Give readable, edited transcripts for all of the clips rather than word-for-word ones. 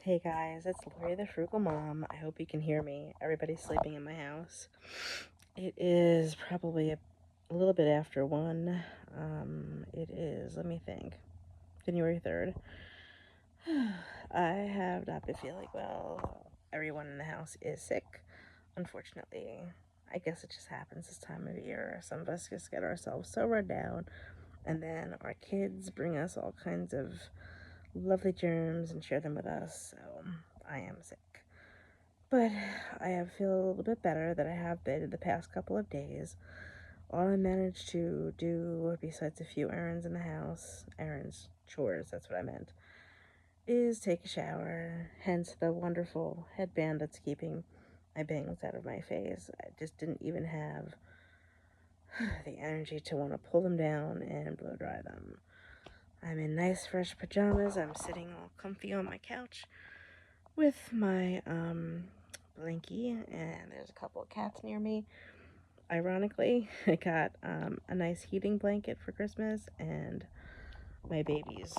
Hey guys, it's Lori the Frugal Mom. I hope you can hear me. Everybody's sleeping in my house. It is probably a little bit after 1. It is, let me think, January 3rd. I have not been feeling well. Everyone in the house is sick, unfortunately. I guess it just happens this time of year. Some of us just get ourselves so run down, and then our kids bring us all kinds of lovely germs and share them with us, so I am sick. But I feel a little bit better than I have been in the past couple of days. All I managed to do, besides a few errands in the house, chores, that's what I meant, is take a shower, hence the wonderful headband that's keeping my bangs out of my face. I just didn't even have the energy to want to pull them down and blow dry them. I'm in nice fresh pajamas. I'm sitting all comfy on my couch with my blankie, and there's a couple of cats near me. Ironically, I got a nice heating blanket for Christmas, and my babies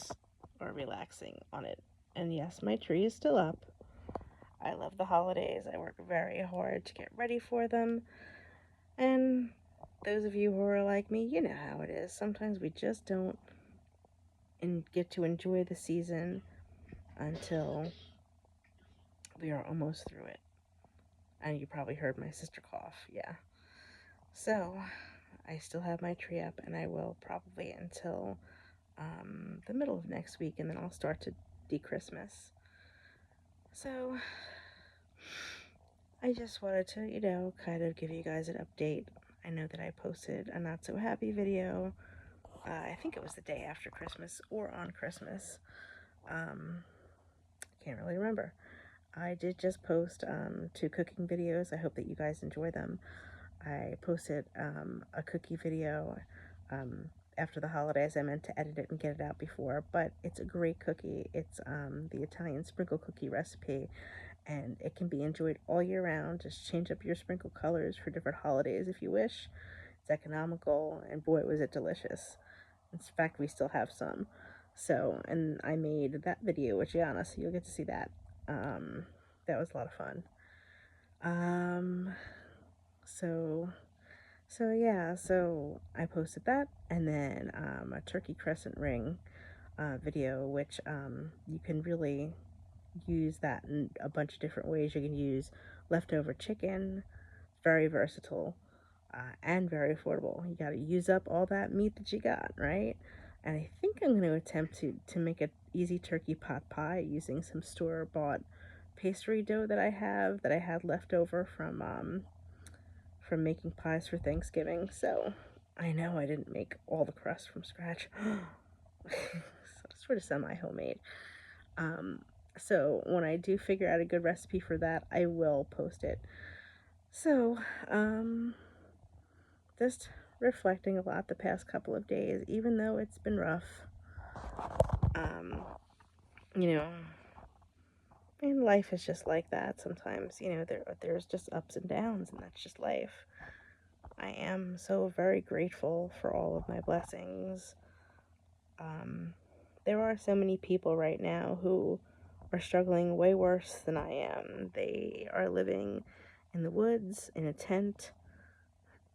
are relaxing on it. And yes, my tree is still up. I love the holidays. I work very hard to get ready for them. And those of you who are like me, you know how it is. Sometimes we just don't get to enjoy the season until we are almost through it. And you probably heard my sister cough. Yeah. So, I still have my tree up, and I will probably until the middle of next week, and then I'll start to de-Christmas. So, I just wanted to, kind of give you guys an update. I know that I posted a not so happy video. I think it was the day after Christmas or on Christmas. Can't really remember. I did just post 2 cooking videos. I hope that you guys enjoy them. I posted a cookie video after the holidays. I meant to edit it and get it out before, but it's a great cookie. It's the Italian sprinkle cookie recipe, and it can be enjoyed all year round. Just change up your sprinkle colors for different holidays if you wish. It's economical, and boy, was it delicious. In fact, we still have some. So, and I made that video with Gianna, so you'll get to see that. That was a lot of fun. Um, so yeah, so I posted that, and then a turkey crescent ring video, which you can really use that in a bunch of different ways. You can use leftover chicken, very versatile, and very affordable. You got to use up all that meat that you got, right? And I think I'm going to attempt to make an easy turkey pot pie using some store-bought pastry dough that I had left over from making pies for Thanksgiving. So I know I didn't make all the crust from scratch. Sort of semi-homemade. So when I do figure out a good recipe for that, I will post it. So, just reflecting a lot the past couple of days, even though it's been rough. Um, you know, and life is just like that sometimes. There's just ups and downs, and that's just life. I am so very grateful for all of my blessings. There are so many people right now who are struggling way worse than I am. They are living in the woods, in a tent.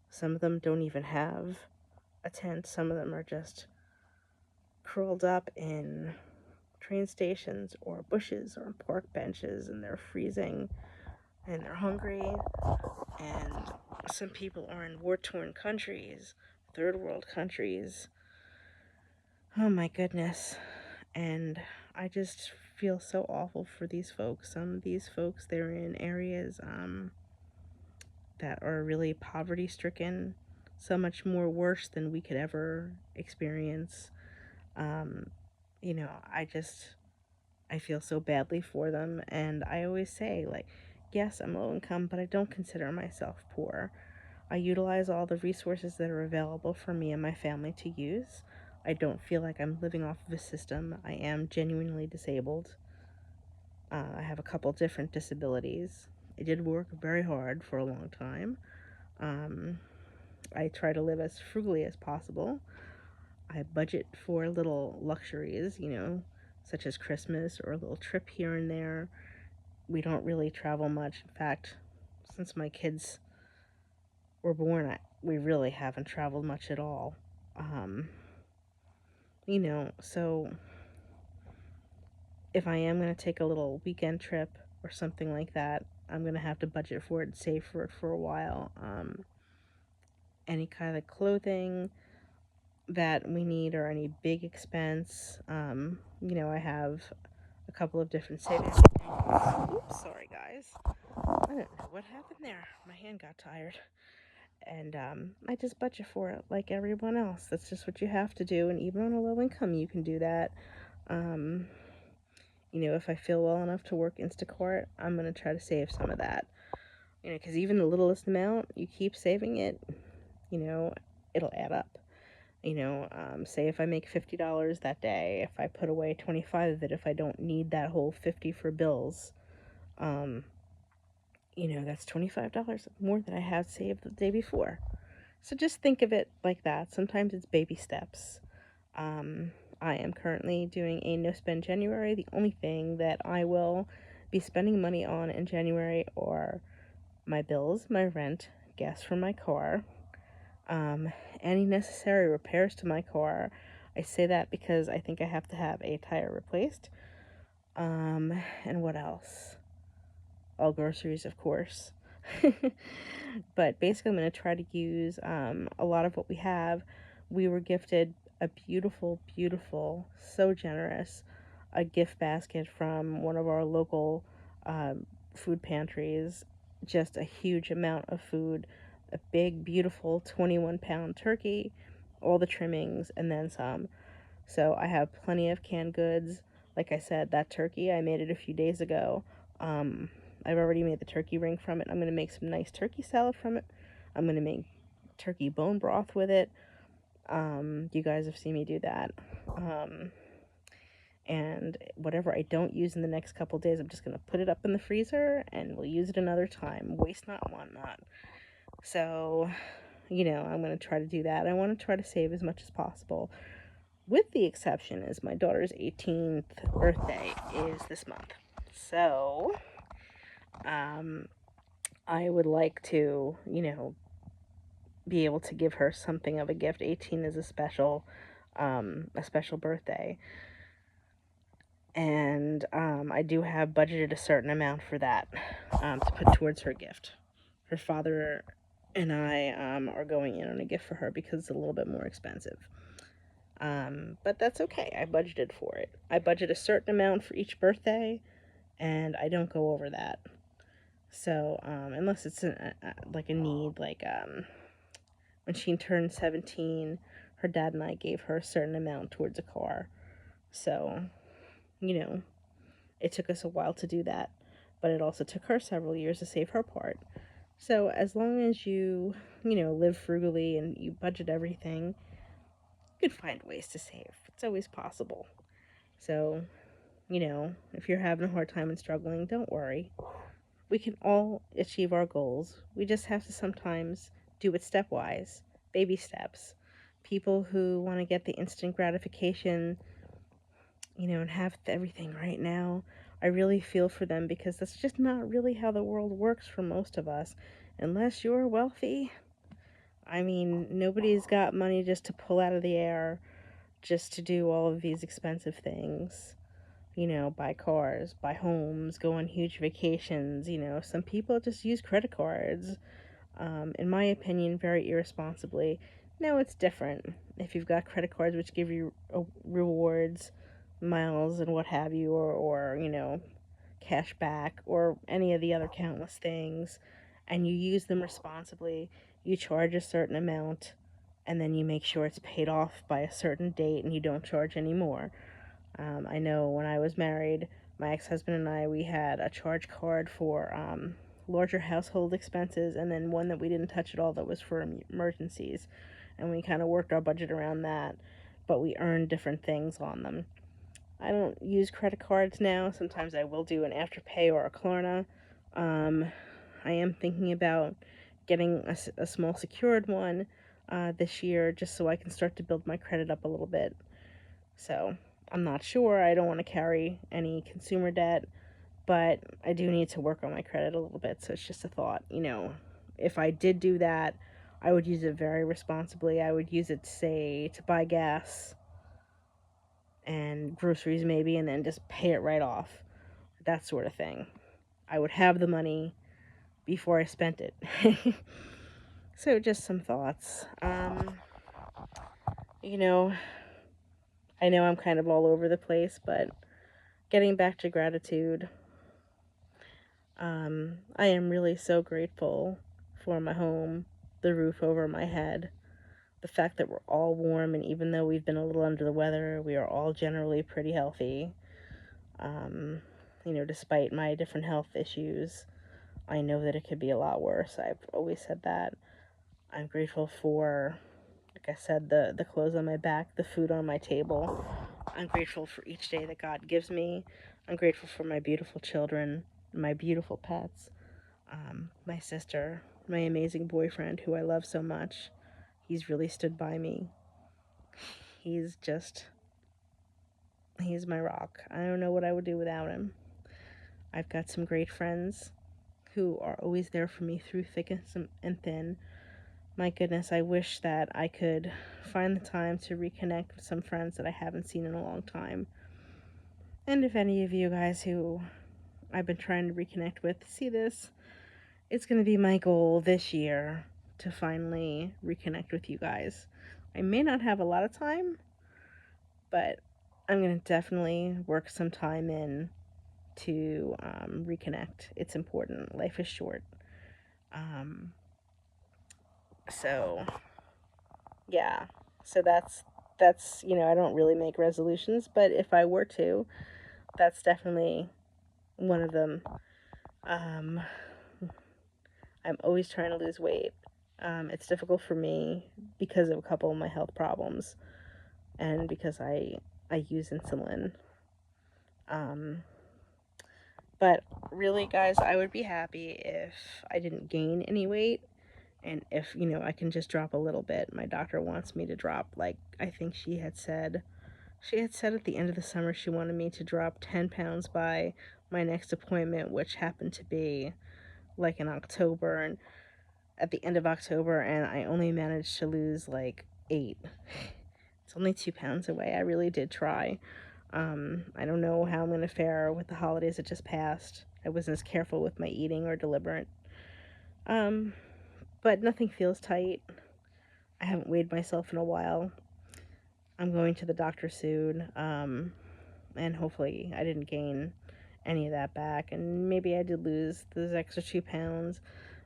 Some of them don't even have a tent. Some of them are just curled up in train stations or bushes or park benches, and they're freezing and they're hungry. And some people are in war-torn countries, third world countries. Oh my goodness. And I just feel so awful for these folks. Some of these folks, they're in areas that are really poverty stricken, so much more worse than we could ever experience. Um, I feel so badly for them, and I always say, like, yes, I'm low income, but I don't consider myself poor. I utilize all the resources that are available for me and my family to use. I don't feel like I'm living off of a system. I am genuinely disabled. I have a couple different disabilities. I did work very hard for a long time. I try to live as frugally as possible. I budget for little luxuries, such as Christmas or a little trip here and there. We don't really travel much. In fact, since my kids were born, we really haven't traveled much at all. Um, so if I am going to take a little weekend trip or something like that, I'm going to have to budget for it and save for it for a while. Any kind of clothing that we need or any big expense, I have a couple of different savings accounts. Oops, sorry guys. I don't know what happened there. My hand got tired. And I just budget for it like everyone else. That's just what you have to do. And even on a low income, you can do that. Um, if I feel well enough to work Instacart, I'm going to try to save some of that. Because even the littlest amount, you keep saving it, it'll add up. Say if I make $50 that day, if I put away 25 of it, if I don't need that whole 50 for bills, that's $25 more than I had saved the day before. So just think of it like that. Sometimes it's baby steps. I am currently doing a no spend January. The only thing that I will be spending money on in January are my bills, my rent, gas for my car, any necessary repairs to my car. I say that because I think I have to have a tire replaced. And what else? All groceries, of course. But basically, I'm going to try to use a lot of what we have. We were gifted a beautiful, beautiful, so generous, a gift basket from one of our local food pantries. Just a huge amount of food, a big, beautiful 21-pound turkey, all the trimmings, and then some. So I have plenty of canned goods. Like I said, that turkey, I made it a few days ago. I've already made the turkey ring from it. I'm going to make some nice turkey salad from it. I'm going to make turkey bone broth with it. You guys have seen me do that. And whatever I don't use in the next couple days, I'm just going to put it up in the freezer and we'll use it another time. Waste not, want not. So, I'm going to try to do that. I want to try to save as much as possible. With the exception is my daughter's 18th birthday is this month. So, I would like to, be able to give her something of a gift. 18 is a special birthday. And I do have budgeted a certain amount for that to put towards her gift. Her father and I are going in on a gift for her because it's a little bit more expensive. But that's okay. I budgeted for it. I budget a certain amount for each birthday, and I don't go over that. So, unless it's like a need, like when she turned 17, her dad and I gave her a certain amount towards a car. So, it took us a while to do that, but it also took her several years to save her part. So, as long as you, live frugally and you budget everything, you can find ways to save. It's always possible. So, if you're having a hard time and struggling, don't worry. We can all achieve our goals. We just have to sometimes do it stepwise, baby steps. People who want to get the instant gratification, and have everything right now, I really feel for them because that's just not really how the world works for most of us. Unless you're wealthy, nobody's got money just to pull out of the air just to do all of these expensive things. Buy cars, buy homes, go on huge vacations. Some people just use credit cards, in my opinion, very irresponsibly. Now it's different if you've got credit cards which give you rewards, miles, and what have you, or cash back, or any of the other countless things, and you use them responsibly. You charge a certain amount, and then you make sure it's paid off by a certain date, and you don't charge any more. I know when I was married, my ex-husband and I, we had a charge card for larger household expenses, and then one that we didn't touch at all that was for emergencies. And we kind of worked our budget around that, but we earned different things on them. I don't use credit cards now. Sometimes I will do an Afterpay or a Klarna. I am thinking about getting a small secured one this year just so I can start to build my credit up a little bit. So, I'm not sure. I don't want to carry any consumer debt, but I do need to work on my credit a little bit. So it's just a thought. If I did do that, I would use it very responsibly. I would use it, say, to buy gas and groceries maybe, and then just pay it right off. That sort of thing. I would have the money before I spent it. So just some thoughts. You know, I know I'm kind of all over the place, but getting back to gratitude, I am really so grateful for my home, the roof over my head, the fact that we're all warm, and even though we've been a little under the weather, we are all generally pretty healthy. Um, Despite my different health issues, I know that it could be a lot worse. I've always said that. I'm grateful for, like I said, the clothes on my back, the food on my table. I'm grateful for each day that God gives me. I'm grateful for my beautiful children, my beautiful pets, my sister, my amazing boyfriend who I love so much. He's really stood by me. He's just, he's my rock. I don't know what I would do without him. I've got some great friends who are always there for me through thick and thin. My goodness, I wish that I could find the time to reconnect with some friends that I haven't seen in a long time. And if any of you guys who I've been trying to reconnect with see this, it's going to be my goal this year to finally reconnect with you guys. I may not have a lot of time, but I'm going to definitely work some time in to reconnect. It's important. Life is short. Um, so yeah, so that's I don't really make resolutions, but if I were to, that's definitely one of them. Um, I'm always trying to lose weight. It's difficult for me because of a couple of my health problems and because I use insulin. Um, but really, guys, I would be happy if I didn't gain any weight and if I can just drop a little bit. My doctor wants me to drop, like, I think she had said at the end of the summer she wanted me to drop 10 pounds by my next appointment, which happened to be like in October, and at the end of October, and I only managed to lose like 8. It's only 2 pounds away. I really did try. I don't know how I'm going to fare with the holidays that just passed. I wasn't as careful with my eating or deliberate. Um, but nothing feels tight. I haven't weighed myself in a while. I'm going to the doctor soon. And hopefully I didn't gain any of that back. And maybe I did lose those extra 2 pounds.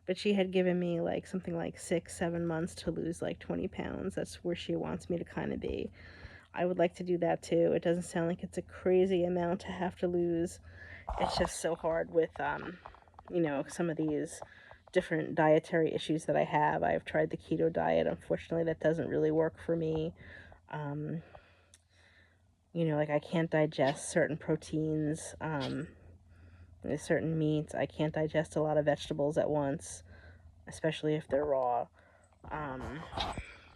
But she had given me like something like 6, 7 months to lose like 20 pounds. That's where she wants me to kind of be. I would like to do that too. It doesn't sound like it's a crazy amount to have to lose. It's just so hard with, some of these different dietary issues that I have. I've tried the keto diet. Unfortunately, that doesn't really work for me. Um, like I can't digest certain proteins, certain meats. I can't digest a lot of vegetables at once, especially if they're raw. Um,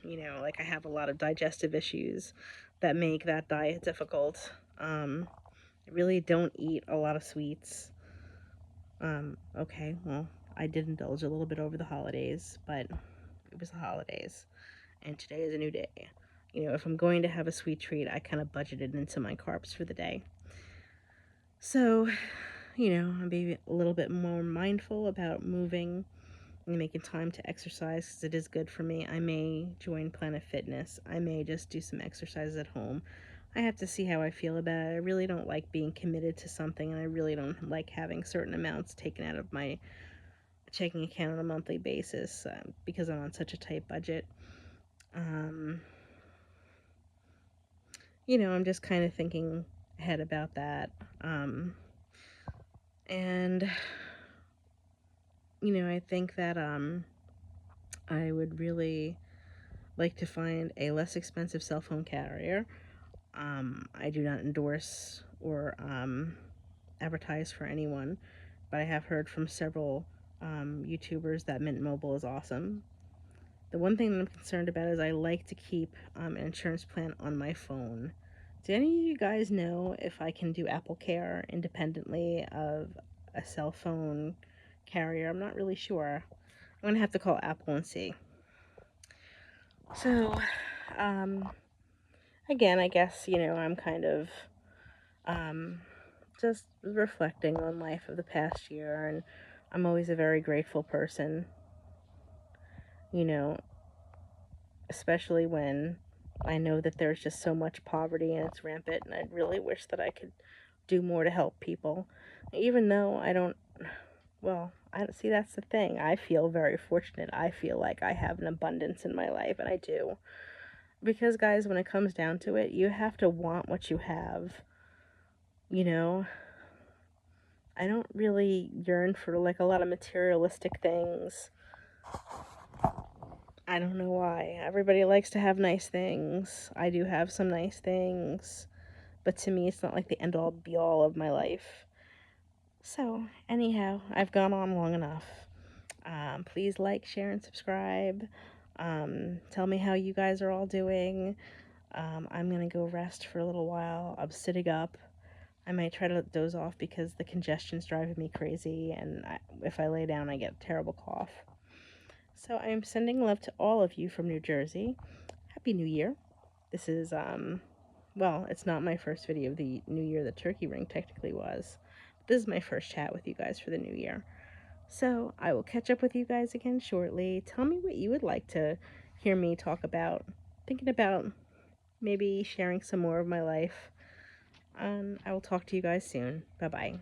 like I have a lot of digestive issues that make that diet difficult. I really don't eat a lot of sweets. Okay, well, I did indulge a little bit over the holidays, but it was the holidays, and today is a new day. If I'm going to have a sweet treat, I kind of budget it into my carbs for the day. So, I'm being a little bit more mindful about moving and making time to exercise because it is good for me. I may join Planet Fitness. I may just do some exercises at home. I have to see how I feel about it. I really don't like being committed to something, and I really don't like having certain amounts taken out of my checking account on a monthly basis because I'm on such a tight budget. Um, I'm just kind of thinking ahead about that. And, I think that I would really like to find a less expensive cell phone carrier. I do not endorse or advertise for anyone, but I have heard from several YouTubers that Mint Mobile is awesome. The one thing that I'm concerned about is I like to keep an insurance plan on my phone Do any of you guys know if I can do Apple Care independently of a cell phone carrier? I'm not really sure. I'm going to have to call Apple and see. So, um, again, I guess, I'm kind of just reflecting on life of the past year, and I'm always a very grateful person, you know, especially when I know that there's just so much poverty and it's rampant, and I really wish that I could do more to help people. Even though I don't, well, I don't see, that's the thing. I feel very fortunate. I feel like I have an abundance in my life, and I do. Because, guys, when it comes down to it, you have to want what you have, you know? I don't really yearn for like a lot of materialistic things. I don't know why. Everybody likes to have nice things. I do have some nice things, but to me, it's not like the end all be all of my life. So, anyhow, I've gone on long enough. Please like, share, and subscribe. Tell me how you guys are all doing. I'm gonna go rest for a little while. I'm sitting up. I might try to doze off because the congestion's driving me crazy, and if I lay down, I get a terrible cough. So I'm sending love to all of you from New Jersey. Happy New Year. This is, well, it's not my first video of the New Year. The turkey ring technically was. This is my first chat with you guys for the New Year. So I will catch up with you guys again shortly. Tell me what you would like to hear me talk about. Thinking about maybe sharing some more of my life. I will talk to you guys soon. Bye-bye.